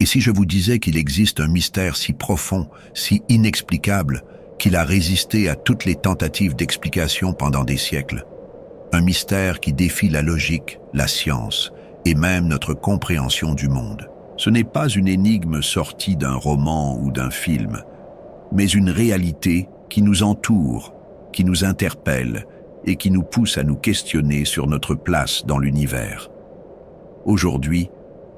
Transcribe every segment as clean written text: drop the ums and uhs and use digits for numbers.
Et si je vous disais qu'il existe un mystère si profond, si inexplicable, qu'il a résisté à toutes les tentatives d'explication pendant des siècles? Un mystère qui défie la logique, la science et même notre compréhension du monde. Ce n'est pas une énigme sortie d'un roman ou d'un film, mais une réalité qui nous entoure, qui nous interpelle et qui nous pousse à nous questionner sur notre place dans l'univers. Aujourd'hui,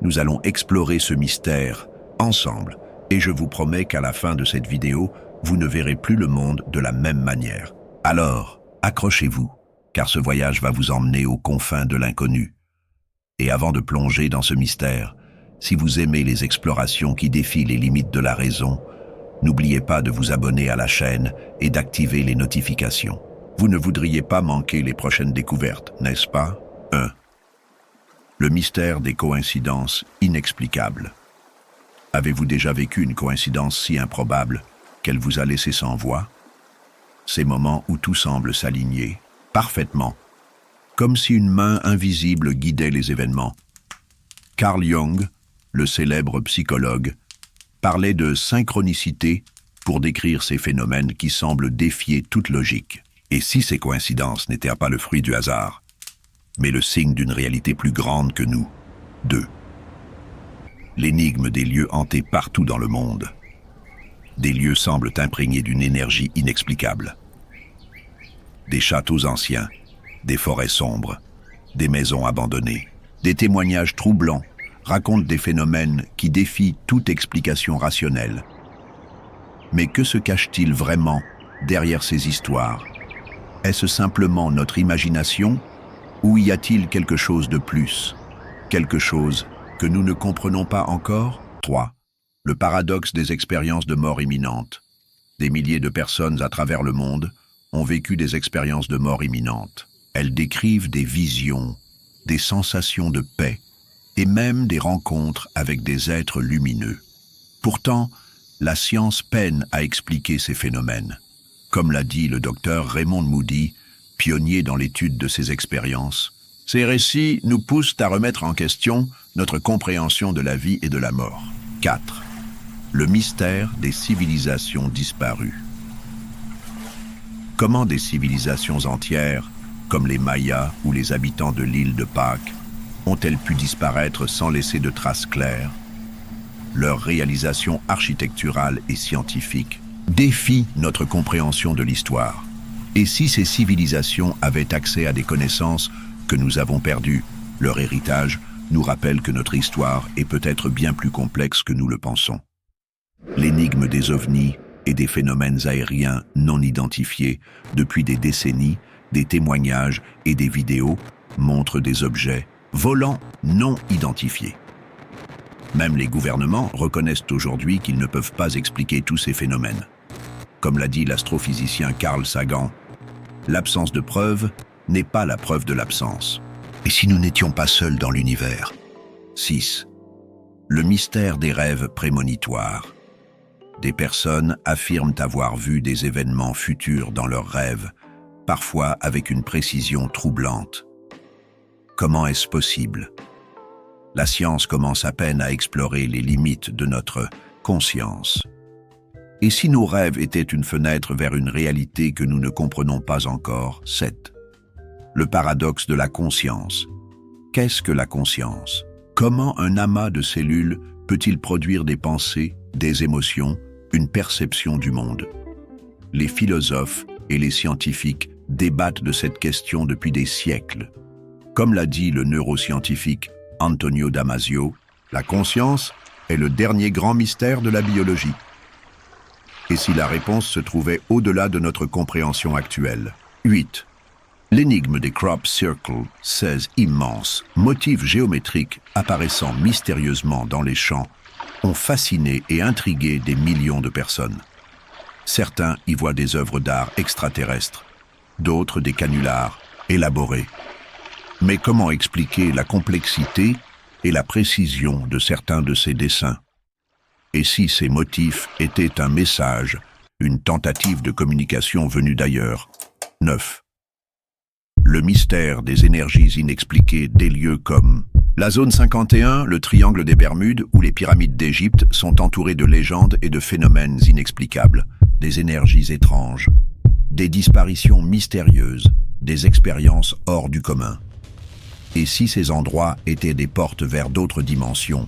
nous allons explorer ce mystère ensemble et je vous promets qu'à la fin de cette vidéo, vous ne verrez plus le monde de la même manière. Alors, accrochez-vous, car ce voyage va vous emmener aux confins de l'inconnu. Et avant de plonger dans ce mystère, si vous aimez les explorations qui défient les limites de la raison, n'oubliez pas de vous abonner à la chaîne et d'activer les notifications. Vous ne voudriez pas manquer les prochaines découvertes, n'est-ce pas? 1. Le mystère des coïncidences inexplicables. Avez-vous déjà vécu une coïncidence si improbable qu'elle vous a laissé sans voix? Ces moments où tout semble s'aligner parfaitement, comme si une main invisible guidait les événements. Carl Jung, le célèbre psychologue, parlait de synchronicité pour décrire ces phénomènes qui semblent défier toute logique. Et si ces coïncidences n'étaient pas le fruit du hasard, mais le signe d'une réalité plus grande que nous? 2. L'énigme des lieux hantés partout dans le monde. Des lieux semblent imprégnés d'une énergie inexplicable. Des châteaux anciens, des forêts sombres, des maisons abandonnées. Des témoignages troublants racontent des phénomènes qui défient toute explication rationnelle. Mais que se cache-t-il vraiment derrière ces histoires? Est-ce simplement notre imagination ou y a-t-il quelque chose de plus? Quelque chose que nous ne comprenons pas encore? 3. Le paradoxe des expériences de mort imminente. Des milliers de personnes à travers le monde ont vécu des expériences de mort imminente. Elles décrivent des visions, des sensations de paix et même des rencontres avec des êtres lumineux. Pourtant, la science peine à expliquer ces phénomènes. Comme l'a dit le docteur Raymond Moody, pionnier dans l'étude de ces expériences, ces récits nous poussent à remettre en question notre compréhension de la vie et de la mort. 4. Le mystère des civilisations disparues. Comment des civilisations entières, comme les Mayas ou les habitants de l'île de Pâques, ont-elles pu disparaître sans laisser de traces claires? Leur réalisation architecturale et scientifique défie notre compréhension de l'histoire. Et si ces civilisations avaient accès à des connaissances que nous avons perdues, leur héritage nous rappelle que notre histoire est peut-être bien plus complexe que nous le pensons. L'énigme des ovnis et des phénomènes aériens non identifiés depuis des décennies, des témoignages et des vidéos montrent des objets volants non identifiés. Même les gouvernements reconnaissent aujourd'hui qu'ils ne peuvent pas expliquer tous ces phénomènes. Comme l'a dit l'astrophysicien Carl Sagan, l'absence de preuve n'est pas la preuve de l'absence. Et si nous n'étions pas seuls dans l'univers? 6. Le mystère des rêves prémonitoires. Des personnes affirment avoir vu des événements futurs dans leurs rêves, parfois avec une précision troublante. Comment est-ce possible? La science commence à peine à explorer les limites de notre conscience. Et si nos rêves étaient une fenêtre vers une réalité que nous ne comprenons pas encore? 7. Le paradoxe de la conscience. Qu'est-ce que la conscience? Comment un amas de cellules peut-il produire des pensées, des émotions, une perception du monde? Les philosophes et les scientifiques débattent de cette question depuis des siècles. Comme l'a dit le neuroscientifique Antonio Damasio, la conscience est le dernier grand mystère de la biologie. Et si la réponse se trouvait au-delà de notre compréhension actuelle? 8. L'énigme des crop circles, 16 immenses motifs géométriques apparaissant mystérieusement dans les champs, ont fasciné et intrigué des millions de personnes. Certains y voient des œuvres d'art extraterrestres, d'autres des canulars élaborés. Mais comment expliquer la complexité et la précision de certains de ces dessins? Et si ces motifs étaient un message, une tentative de communication venue d'ailleurs? 9. le mystère des énergies inexpliquées des lieux comme la zone 51, le triangle des Bermudes ou les pyramides d'Égypte sont entourés de légendes et de phénomènes inexplicables, des énergies étranges, des disparitions mystérieuses, des expériences hors du commun. Et si ces endroits étaient des portes vers d'autres dimensions,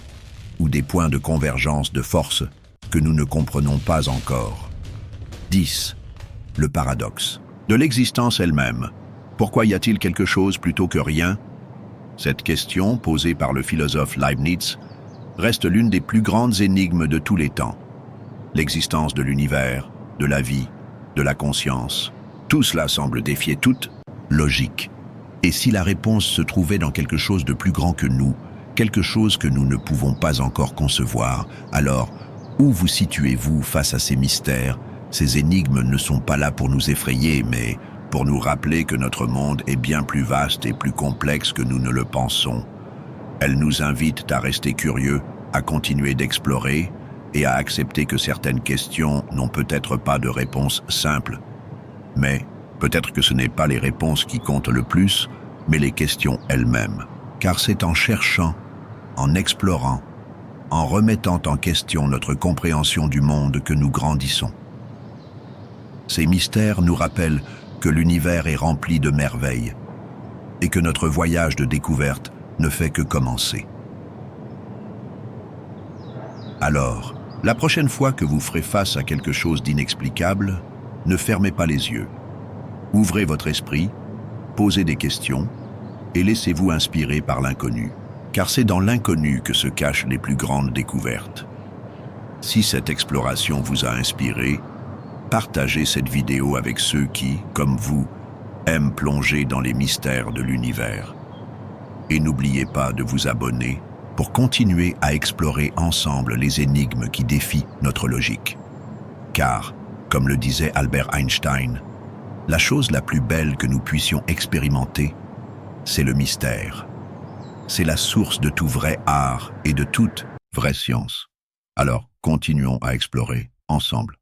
ou des points de convergence de forces que nous ne comprenons pas encore? 10. Le paradoxe. De l'existence elle-même. Pourquoi y a-t-il quelque chose plutôt que rien? Cette question, posée par le philosophe Leibniz, reste l'une des plus grandes énigmes de tous les temps. L'existence de l'univers, de la vie, de la conscience, tout cela semble défier toute logique. Et si la réponse se trouvait dans quelque chose de plus grand que nous, quelque chose que nous ne pouvons pas encore concevoir, alors où vous situez-vous face à ces mystères? Ces énigmes ne sont pas là pour nous effrayer, mais pour nous rappeler que notre monde est bien plus vaste et plus complexe que nous ne le pensons. Elles nous invitent à rester curieux, à continuer d'explorer et à accepter que certaines questions n'ont peut-être pas de réponse simple. Mais peut-être que ce n'est pas les réponses qui comptent le plus, mais les questions elles-mêmes. Car c'est en cherchant, en explorant, en remettant en question notre compréhension du monde que nous grandissons. Ces mystères nous rappellent que l'univers est rempli de merveilles et que notre voyage de découverte ne fait que commencer. Alors, la prochaine fois que vous ferez face à quelque chose d'inexplicable, ne fermez pas les yeux. Ouvrez votre esprit, posez des questions et laissez-vous inspirer par l'inconnu, car c'est dans l'inconnu que se cachent les plus grandes découvertes. Si cette exploration vous a inspiré, partagez cette vidéo avec ceux qui, comme vous, aiment plonger dans les mystères de l'univers. Et n'oubliez pas de vous abonner pour continuer à explorer ensemble les énigmes qui défient notre logique. Car, comme le disait Albert Einstein, la chose la plus belle que nous puissions expérimenter, c'est le mystère. C'est la source de tout vrai art et de toute vraie science. Alors, continuons à explorer ensemble.